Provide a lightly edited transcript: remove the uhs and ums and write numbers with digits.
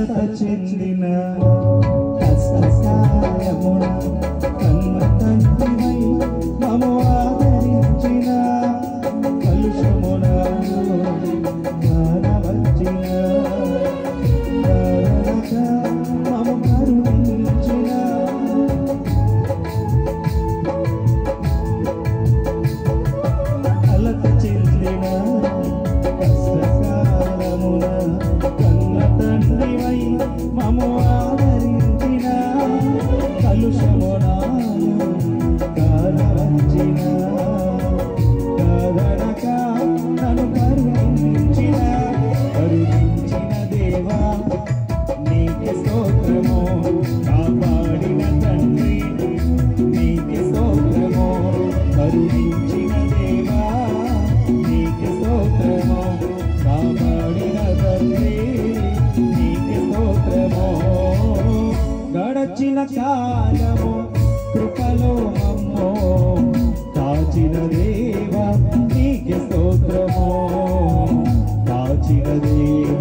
కలత చెందిన కష్టకాలమున కన్న తండ్రివై మమ్ము ఆదరించిన కలుషమున కానవచ్చిన మమ్ము కరుణించిన కలత చెందిన కష్టకాలమున కన్న తండ్రివై మమ్ము ఆదరించిన కలుషమున కానవచ్చిన కాదనక నన్ను కరుణించిన దేవా నీకే స్తోత్రము కాపాడిన తండ్రి నీకే స్తోత్రము కరుణించిన దేవా నీకే స్తోత్రము కాపాడిన తండ్రి నీకే స్తోత్రము గడచిన కాలము కృపలో మమ్ము కాచిన దేవా నీకే స్తోత్రము కాచిన దేవా